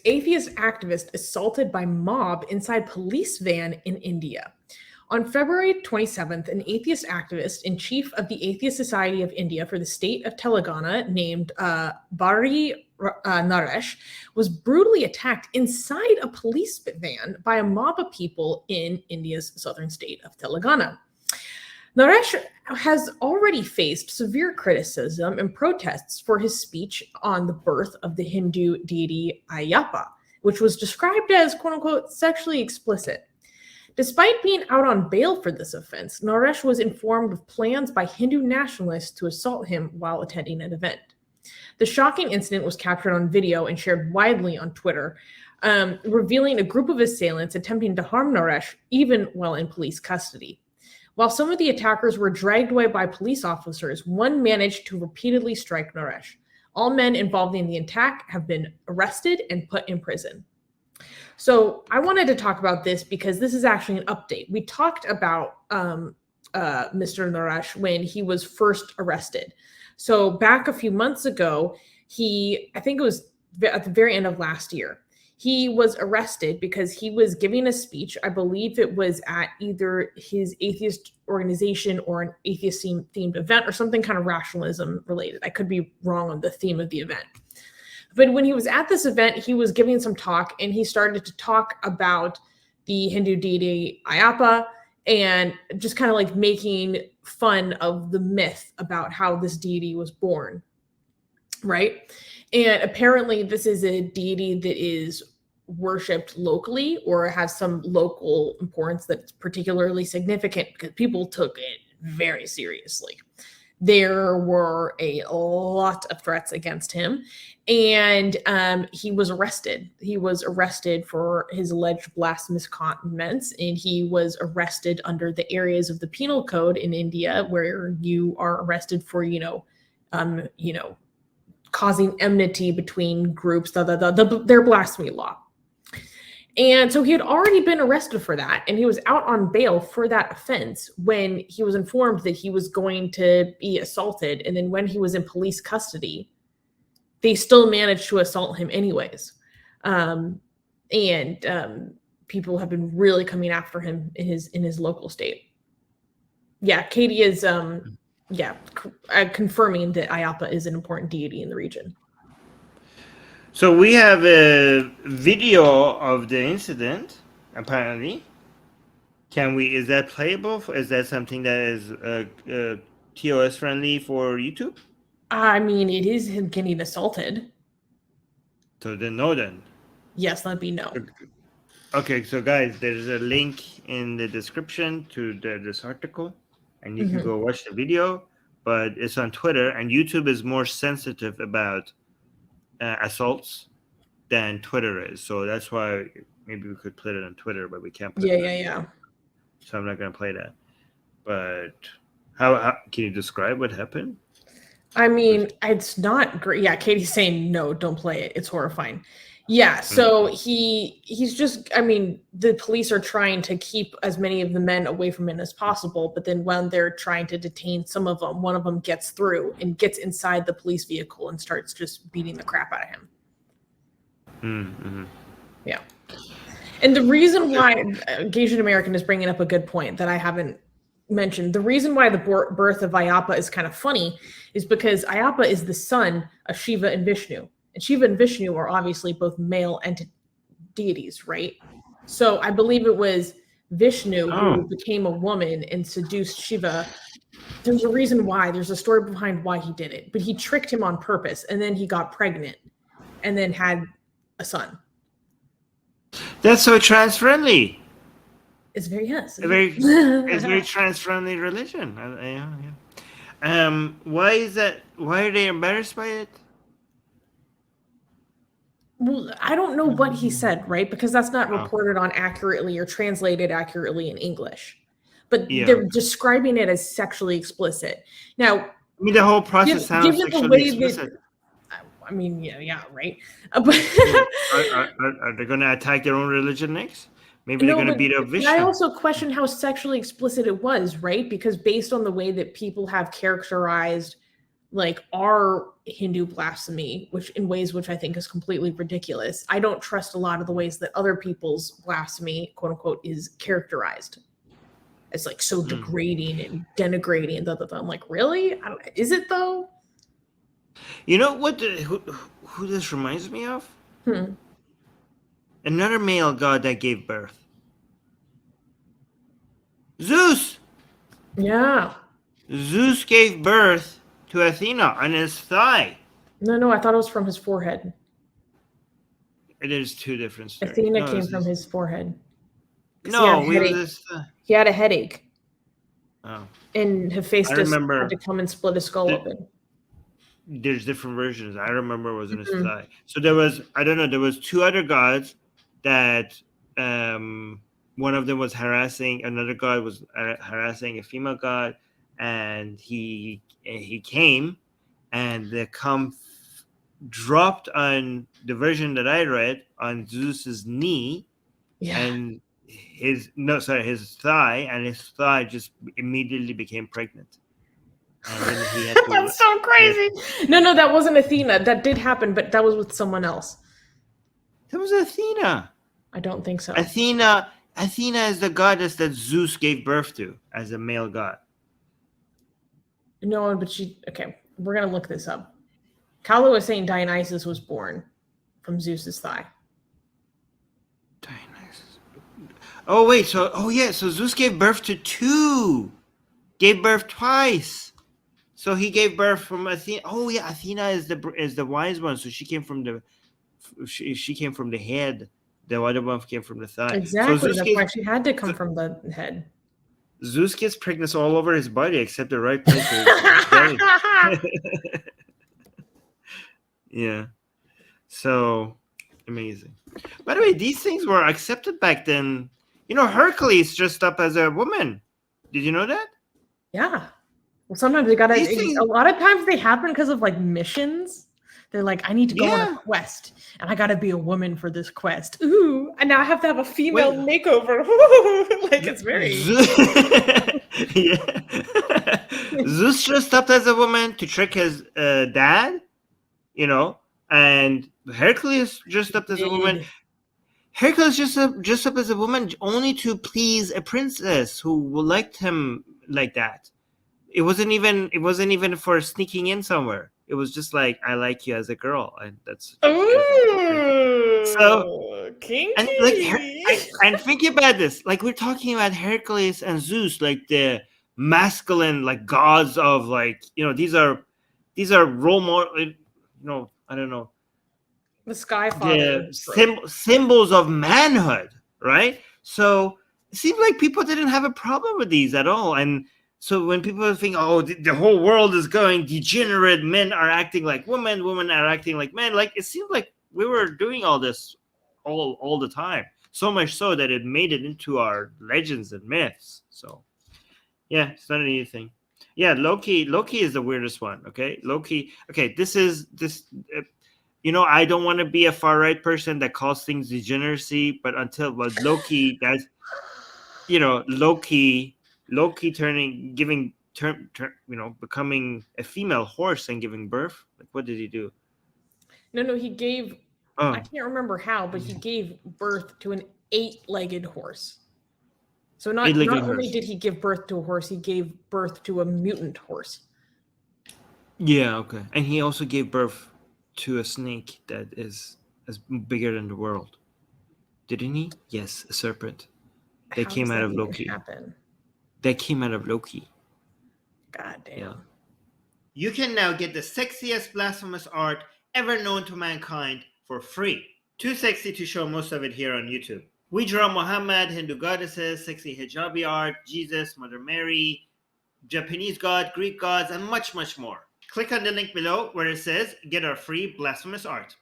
atheist activist assaulted by mob inside police van in India. On February 27th, an atheist activist and chief of the Atheist Society of India for the state of Telangana named Bari Naresh was brutally attacked inside a police van by a mob of people in India's southern state of Telangana. Naresh has already faced severe criticism and protests for his speech on the birth of the Hindu deity Ayyappa, which was described as, quote-unquote, sexually explicit. Despite being out on bail for this offense, Naresh was informed of plans by Hindu nationalists to assault him while attending an event. The shocking incident was captured on video and shared widely on Twitter, revealing a group of assailants attempting to harm Naresh even while in police custody. While some of the attackers were dragged away by police officers, one managed to repeatedly strike Naresh. All men involved in the attack have been arrested and put in prison. So I wanted to talk about this because this is actually an update. We talked about Mr. Naresh when he was first arrested. So back a few months ago, I think it was at the very end of last year, he was arrested because he was giving a speech. I believe it was at either his atheist organization or an atheist themed event or something kind of rationalism related. I could be wrong on the theme of the event. But when he was at this event, he was giving some talk and he started to talk about the Hindu deity Ayyappa and just kind of like making fun of the myth about how this deity was born, right? And apparently this is a deity that is worshipped locally or has some local importance that's particularly significant because people took it very seriously. There were a lot of threats against him, and he was arrested. He was arrested for his alleged blasphemous comments, and he was arrested under the areas of the penal code in India where you are arrested for, causing enmity between groups, their blasphemy law. And so he had already been arrested for that, and he was out on bail for that offense when he was informed that he was going to be assaulted. And then when he was in police custody, they still managed to assault him anyways. People have been really coming after him in his local state. Yeah, Katie is confirming that Ayyappa is an important deity in the region. So we have a video of the incident, apparently. Is that playable? Is that something that is TOS friendly for YouTube? I mean, it is him getting assaulted. So then no then. Yes, let me know. Okay, so guys, there's a link in the description to this article, and you can go watch the video, but it's on Twitter, and YouTube is more sensitive about assaults than Twitter is, so that's why maybe we could put it on Twitter, but we can't put it on Twitter. So I'm not going to play that. But how can you describe what happened? I mean, it's not great. Yeah, Katie's saying no, don't play it. It's horrifying. Yeah, so he's just, I mean, the police are trying to keep as many of the men away from him as possible, but then when they're trying to detain some of them, one of them gets through and gets inside the police vehicle and starts just beating the crap out of him. Mm-hmm. Yeah. And the reason why Asian American is bringing up a good point that I haven't mentioned, the reason why the birth of Ayyappa is kind of funny is because Ayyappa is the son of Shiva and Vishnu. And Shiva and Vishnu are obviously both male deities, right? So I believe it was Vishnu who became a woman and seduced Shiva. There's a reason why. There's a story behind why he did it. But he tricked him on purpose, and then he got pregnant and then had a son. That's so trans-friendly. It's very, yes. It's very trans-friendly religion. Why is that? Why are they embarrassed by it? Well, I don't know what he said, right? Because that's not reported on accurately or translated accurately in English. But they're describing it as sexually explicit. Now, I mean, the whole process sounds sexually explicit. I mean, yeah, right. Are they going to attack their own religion next? Maybe they're going to beat up Vishnu. I also question how sexually explicit it was, right? Because based on the way that people have characterized like our Hindu blasphemy, which in ways which I think is completely ridiculous. I don't trust a lot of the ways that other people's blasphemy, quote unquote, is characterized. It's like so degrading and denigrating and I'm like, really? Is it though? You know what? Who this reminds me of? Another male god that gave birth. Zeus. Yeah. Zeus gave birth to Athena on his thigh. No, I thought it was from his forehead. It is two different stories. Athena came from his forehead. No, he had a headache. Oh. And Hephaestus had to come and split his skull open. There's different versions. I remember it was in his thigh. So there was, I don't know, there was two other gods that one of them was harassing, another god was harassing a female god, and he came, and the cum dropped on the version that I read on Zeus's knee, and his thigh, and his thigh just immediately became pregnant. And then he had to, that's so crazy. No, that wasn't Athena. That did happen, but that was with someone else. That was Athena. I don't think so. Athena is the goddess that Zeus gave birth to as a male god. No, but okay, we're going to look this up. Kalu was saying Dionysus was born from Zeus's thigh. Dionysus. Oh, wait. So Zeus gave birth to two. Gave birth twice. So he gave birth from Athena. Oh, yeah. Athena is the wise one. So she came from the head. The other one came from the thigh. Exactly. That's why she had to come from the head. Zeus gets pregnant all over his body except the right place. Yeah. So amazing. By the way, these things were accepted back then. You know, Hercules dressed up as a woman. Did you know that? Yeah. Well, sometimes a lot of times they happen because of like missions. They're like, I need to go on a quest, and I got to be a woman for this quest. Ooh, and now I have to have a female makeover. Like it's very. Zeus dressed up as a woman to trick his dad, you know, and Hercules dressed up as a woman. Hercules dressed up as a woman only to please a princess who liked him like that. It wasn't even for sneaking in somewhere. It was just like, I like you as a girl, and that's so kinky. And think about this, like we're talking about Hercules and Zeus, like the masculine, like gods of, like, you know, these are role model, you know, I don't know, the sky father, symbols of manhood, right? So it seems like people didn't have a problem with these at all, and so when people think, oh, the whole world is going degenerate, men are acting like women are acting like men, like it seems like we were doing all this all the time. So much so that it made it into our legends and myths. So yeah, it's not a new thing. Yeah, Loki is the weirdest one. Okay, Loki. Okay, this. You know, I don't want to be a far right person that calls things degeneracy, but Loki, that's, you know, Loki becoming a female horse and giving birth. Like, what did he do? No, he gave. I can't remember how, but he gave birth to an 8-legged horse. So not only did he give birth to a horse, he gave birth to a mutant horse. Yeah, okay. And he also gave birth to a snake that is as bigger than the world. Didn't he? Yes, a serpent. That came out of Loki. That came out of Loki. God damn. Yeah. You can now get the sexiest blasphemous art ever known to mankind for free. Too sexy to show most of it here on YouTube. We draw Muhammad, Hindu goddesses, sexy hijabi art, Jesus, Mother Mary, Japanese god, Greek gods, and much, much more. Click on the link below where it says get our free blasphemous art.